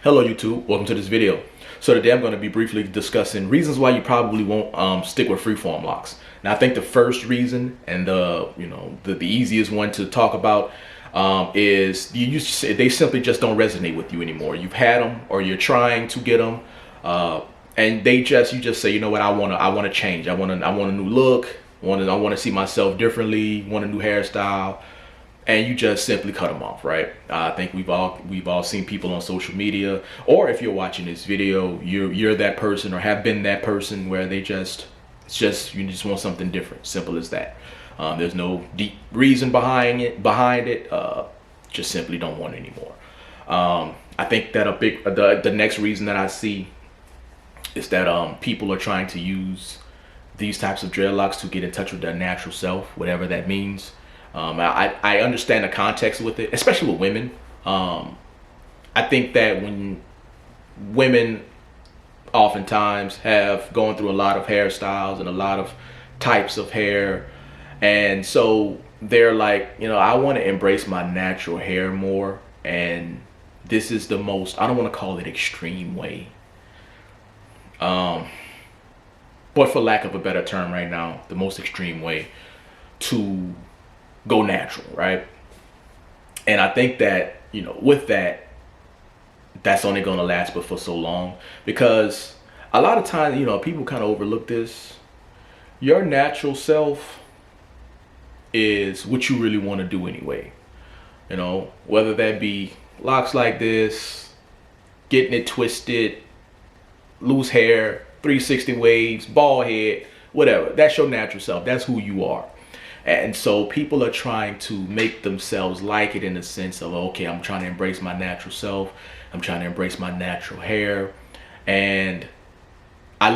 Hello YouTube, welcome to this video. So today I'm going to be briefly discussing reasons why you probably won't stick with freeform locks. Now I think the first reason and the easiest one to talk about is they simply just don't resonate with you anymore. You've had them or you're trying to get them and you just say, you know what, I want to change. I want a new look. I want to see myself differently, want a new hairstyle. And you just simply cut them off, right? I think we've all seen people on social media, or if you're watching this video, you're that person or have been that person where you just want something different. Simple as that. There's no deep reason behind it. Just simply don't want it anymore. I think that the next reason that I see is that people are trying to use these types of dreadlocks to get in touch with their natural self, whatever that means. I understand the context with it, especially with women. I think that when women oftentimes have gone through a lot of hairstyles and a lot of types of hair, and so they're like, I want to embrace my natural hair more, and this is the most, I don't want to call it extreme way, but for lack of a better term right now, the most extreme way to go natural, right? And I think that, with that's only going to last but for so long, because a lot of times, people kind of overlook this. Your natural self is what you really want to do anyway. Whether that be locks like this, getting it twisted, loose hair, 360 waves, bald head, whatever. That's your natural self. That's who you are. And so people are trying to make themselves like it in the sense of, okay, I'm trying to embrace my natural self. I'm trying to embrace my natural hair. And I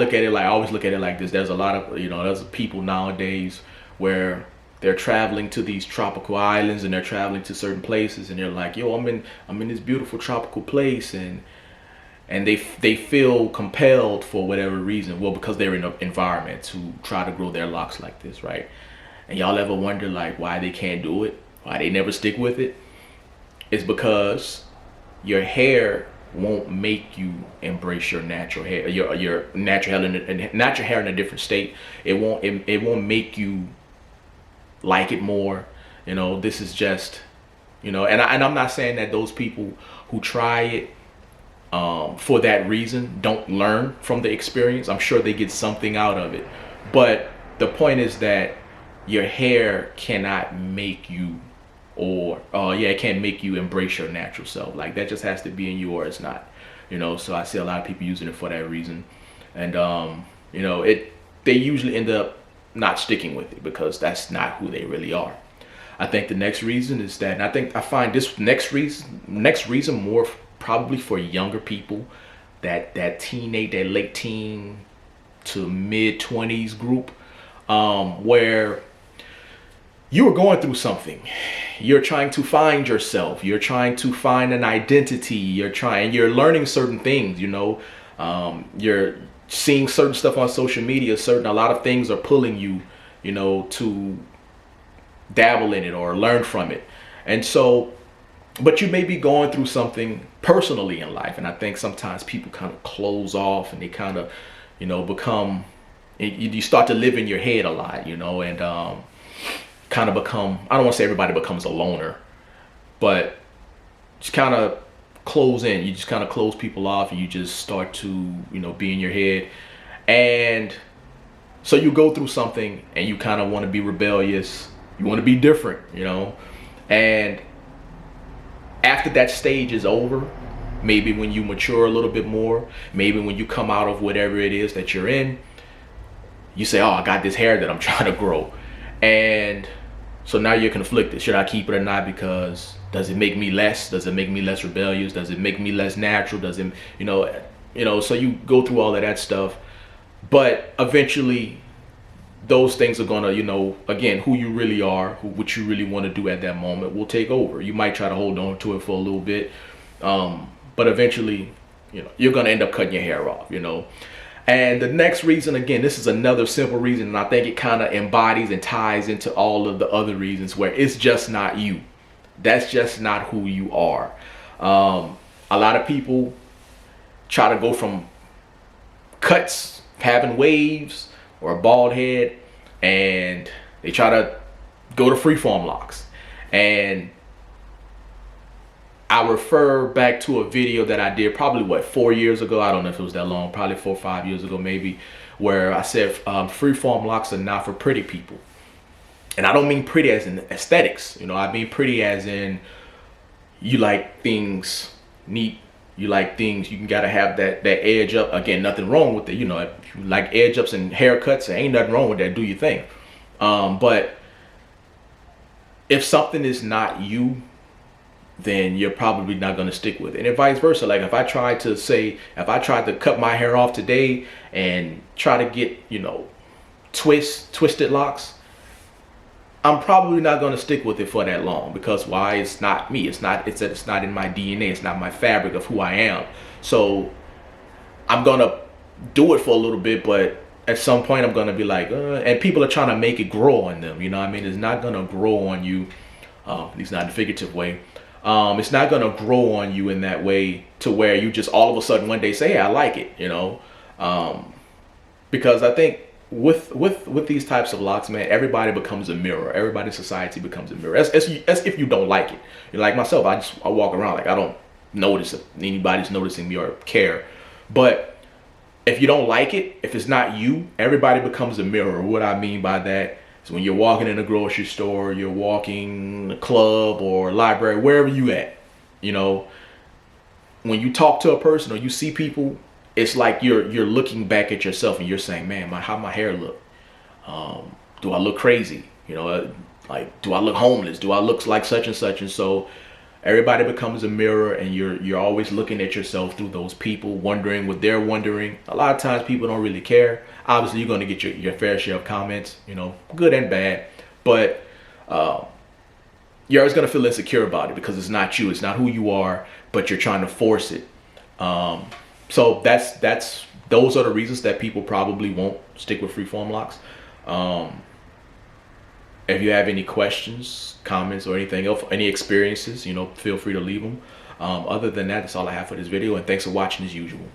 always look at it like this. There's a lot of, there's people nowadays where they're traveling to these tropical islands and they're traveling to certain places and they're like, yo, I'm in this beautiful tropical place, and they feel compelled for whatever reason. Well, because they're in an environment to try to grow their locks like this, right? And y'all ever wonder why they can't do it? Why they never stick with it? It's because your hair won't make you embrace your natural hair, your natural hair in a different state. It won't make you like it more. This is just, and I'm not saying that those people who try it for that reason don't learn from the experience. I'm sure they get something out of it. But the point is that your hair cannot make you, it can't make you embrace your natural self. Like, that just has to be in you or it's not. So I see a lot of people using it for that reason. And they usually end up not sticking with it because that's not who they really are. I think the next reason is that, and I find this next reason more probably for younger people, that late teen to mid 20s group, where you are going through something. You're trying to find yourself. You're trying to find an identity. You're learning certain things, you're seeing certain stuff on social media. A lot of things are pulling you, to dabble in it or learn from it. And so, but you may be going through something personally in life. And I think sometimes people kind of close off and they kind of, become, you start to live in your head a lot, and kind of become, I don't want to say everybody becomes a loner, but just kind of close in. You just kind of close people off and you just start to, be in your head. And so you go through something and you kind of want to be rebellious. You want to be different, and after that stage is over, maybe when you mature a little bit more, maybe when you come out of whatever it is that you're in, you say, oh, I got this hair that I'm trying to grow. And so now you're conflicted. Should I keep it or not? Because does it make me less? Does it make me less rebellious? Does it make me less natural? Does it, so you go through all of that stuff. But eventually those things are going to, again, who you really are, what you really want to do at that moment will take over. You might try to hold on to it for a little bit. But eventually, you're going to end up cutting your hair off, And the next reason, again, this is another simple reason, and I think it kind of embodies and ties into all of the other reasons where it's just not you. That's just not who you are. A lot of people try to go from cuts, having waves or a bald head, and they try to go to Freeform Locs. And I refer back to a video that I did probably 4 years ago. I don't know if it was that long, probably 4 or 5 years ago maybe, where I said Freeform Locs are not for pretty people. And I don't mean pretty as in aesthetics, you know, I mean pretty as in you like things neat, you like things, you gotta have that edge up. Again, nothing wrong with it, you know, if you like edge ups and haircuts, there ain't nothing wrong with that, do your thing. But if something is not you, then you're probably not going to stick with it. And vice versa. Like if I tried to cut my hair off today and try to get, you know, twisted locks, I'm probably not going to stick with it for that long, because why? It's not me. It's not in my DNA. It's not my fabric of who I am. So I'm going to do it for a little bit, but at some point I'm going to be like, and people are trying to make it grow on them. You know what I mean? It's not going to grow on you. At least not in a figurative way. It's not going to grow on you in that way to where you just all of a sudden one day say, hey, I like it, you know. Because I think with these types of locks, man, everybody becomes a mirror. Everybody's society becomes a mirror. As if you don't like it. You know, like myself, I walk around like I don't notice if anybody's noticing me or care. But if you don't like it, if it's not you, everybody becomes a mirror. What I mean by that is when you're walking in a grocery store, you're walking a club or library, wherever you at, you know, when you talk to a person or you see people, it's like you're looking back at yourself and you're saying, man, how my hair look? Do I look crazy? You know, like, do I look homeless? Do I look like such and such? And so everybody becomes a mirror, and you're always looking at yourself through those people, wondering what they're wondering. A lot of times people don't really care. Obviously, you're going to get your fair share of comments, you know, good and bad. But you're always going to feel insecure about it because it's not you. It's not who you are, but you're trying to force it. So those are the reasons that people probably won't stick with Freeform Locs. If you have any questions, comments, or anything else, any experiences, you know, feel free to leave them. Other than that, that's all I have for this video, and thanks for watching as usual.